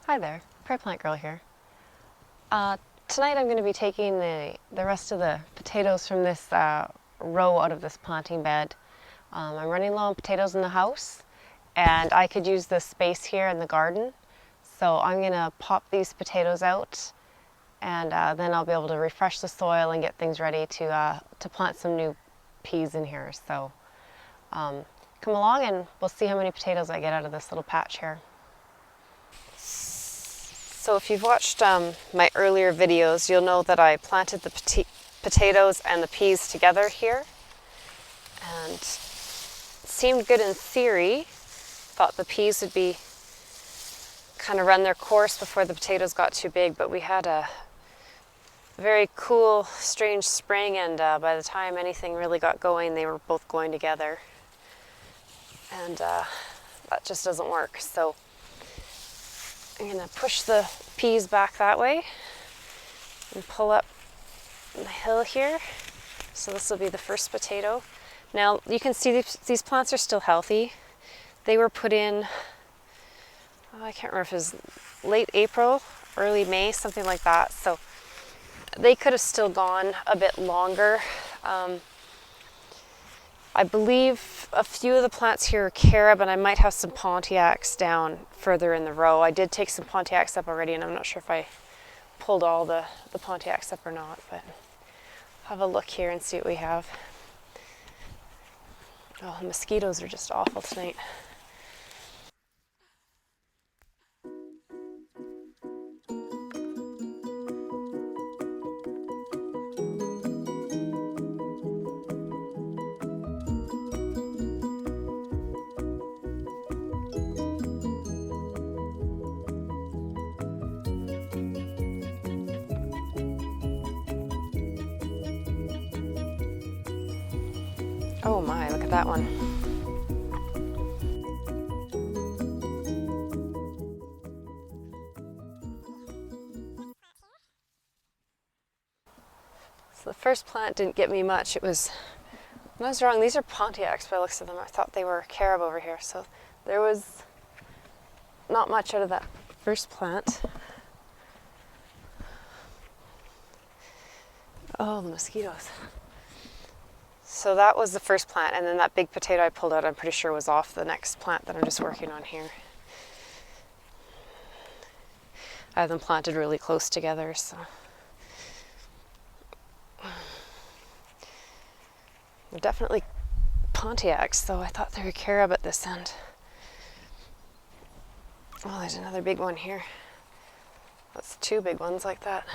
Hi there, Prairie Plant Girl here. Tonight I'm going to be taking the rest of the potatoes from this row out of this planting bed. I'm running low on potatoes in the house and I could use the space here in the garden. So I'm going to pop these potatoes out and then I'll be able to refresh the soil and get things ready to plant some new peas in here. So come along and we'll see how many potatoes I get out of this little patch here. So if you've watched my earlier videos, you'll know that I planted the potatoes and the peas together here. And it seemed good in theory. Thought the peas would be kind of run their course before the potatoes got too big, but we had a very cool, strange spring, and by the time anything really got going, they were both going together. And that just doesn't work. So I'm going to push the peas back that way and pull up the hill here. So this will be the first potato. Now you can see these plants are still healthy. They were put in, I can't remember if it was late April, early May, something like that. So they could have still gone a bit longer. I believe a few of the plants here are carob, and I might have some Pontiacs down further in the row. I did take some Pontiacs up already, and I'm not sure if I pulled all the Pontiacs up or not, but I'll have a look here and see what we have. Oh, the mosquitoes are just awful tonight. Oh my, look at that one. So the first plant didn't get me much. I was wrong. These are Pontiacs by the looks of them. I thought they were carob over here. So there was not much out of that first plant. Oh, the mosquitoes. So that was the first plant, and then that big potato I pulled out, I'm pretty sure was off the next plant that I'm just working on here. I have them planted really close together, so. They're definitely Pontiacs, though I thought they were carob at this end. Oh, there's another big one here. That's two big ones like that.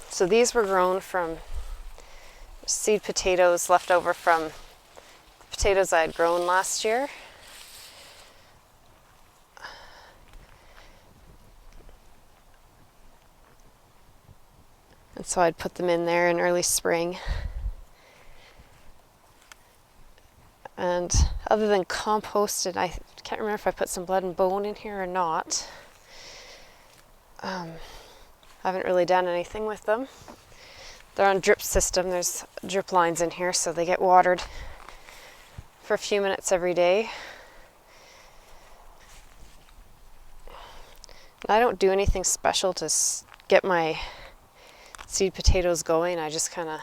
So these were grown from seed potatoes left over from the potatoes I had grown last year. And so I'd put them in there in early spring. And other than composted, I can't remember if I put some blood and bone in here or not. I haven't really done anything with them. They're on drip system. There's drip lines in here, so they get watered for a few minutes every day. I don't do anything special to get my seed potatoes going. I just kind of,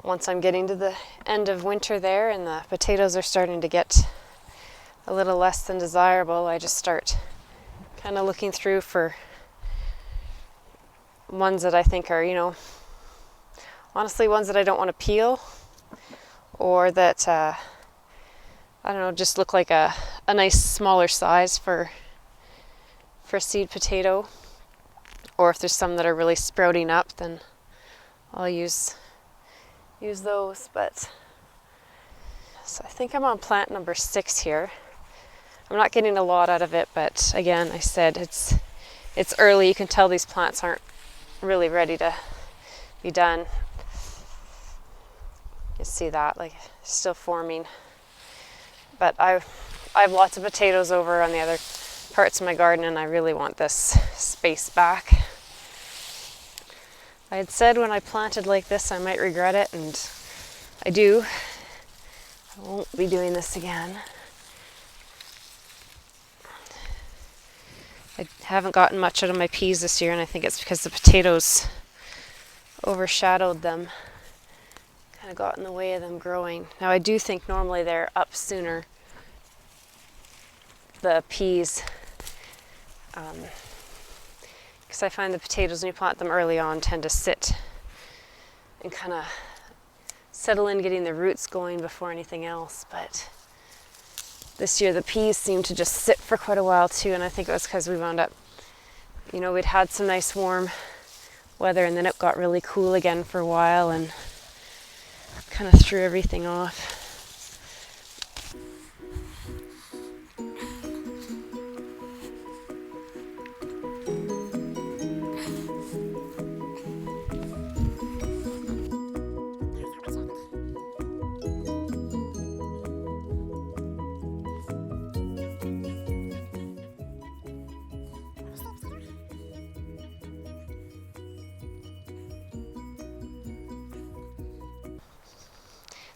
once I'm getting to the end of winter there and the potatoes are starting to get a little less than desirable, I just start kind of looking through for ones that I think are, honestly ones that I don't want to peel, or that, I don't know, just look like a nice smaller size for seed potato. Or if there's some that are really sprouting up, then I'll use those. But so I think I'm on plant number 6 here. I'm not getting a lot out of it, but again, I said it's early. You can tell these plants aren't really ready to be done. You see that, like, still forming. But I have lots of potatoes over on the other parts of my garden, and I really want this space back. I had said when I planted like this I might regret it, and I do. I won't be doing this again. I haven't gotten much out of my peas this year, and I think it's because the potatoes overshadowed them, kind of got in the way of them growing. Now I do think normally they're up sooner, the peas, because I find the potatoes, when you plant them early on, tend to sit and kind of settle in, getting the roots going before anything else. But this year the peas seemed to just sit for quite a while too, and I think it was because we wound up, we'd had some nice warm weather, and then it got really cool again for a while and kind of threw everything off.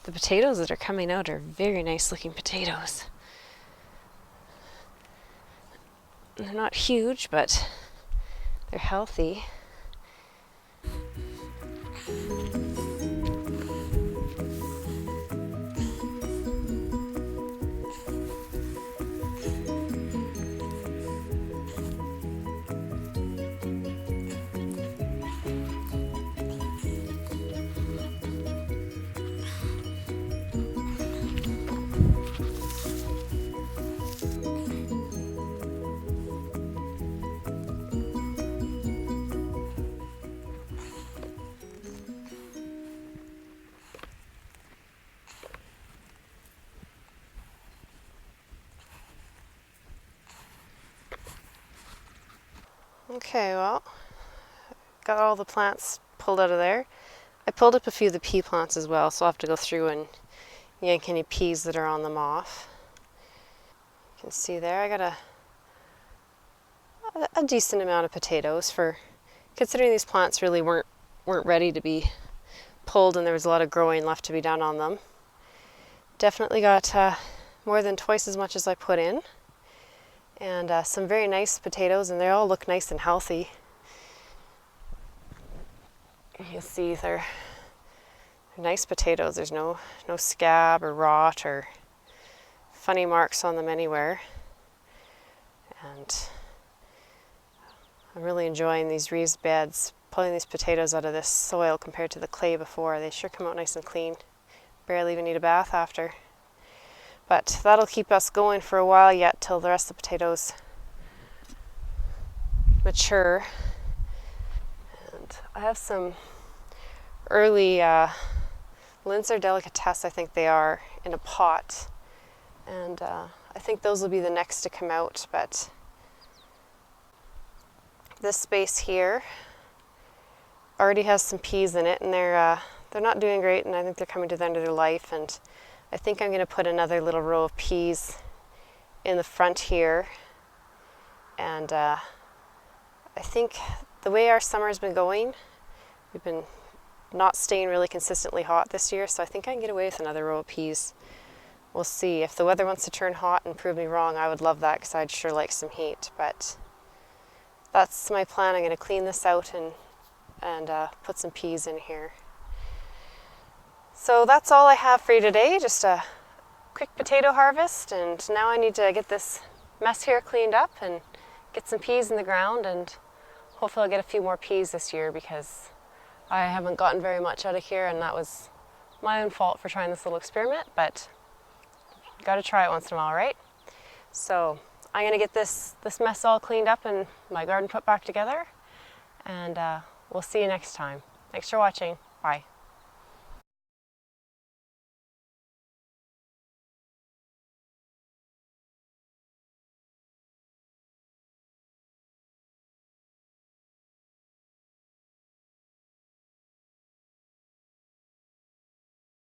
The potatoes that are coming out are very nice looking potatoes. They're not huge, but they're healthy. Okay, well, got all the plants pulled out of there. I pulled up a few of the pea plants as well, so I'll have to go through and yank any peas that are on them off. You can see there I got a decent amount of potatoes, for considering these plants really weren't ready to be pulled, and there was a lot of growing left to be done on them. Definitely got more than twice as much as I put in. And some very nice potatoes, and they all look nice and healthy. You'll see they're nice potatoes. There's no scab or rot or funny marks on them anywhere. And I'm really enjoying these raised beds, pulling these potatoes out of this soil compared to the clay before. They sure come out nice and clean. Barely even need a bath after. But that'll keep us going for a while yet, till the rest of the potatoes mature. And I have some early Linzer Delicatesse, I think they are, in a pot. And I think those will be the next to come out. But this space here already has some peas in it, and they're not doing great, and I think they're coming to the end of their life. And I think I'm going to put another little row of peas in the front here. And I think the way our summer's been going, we've been not staying really consistently hot this year, so I think I can get away with another row of peas we'll see. If the weather wants to turn hot and prove me wrong, I would love that because I'd sure like some heat. But that's my plan. I'm going to clean this out and put some peas in here. So that's all I have for you today, just a quick potato harvest, and now I need to get this mess here cleaned up and get some peas in the ground, and hopefully I'll get a few more peas this year because I haven't gotten very much out of here, and that was my own fault for trying this little experiment, but got to try it once in a while, right? So I'm going to get this mess all cleaned up and my garden put back together, and we'll see you next time. Thanks for watching. Bye.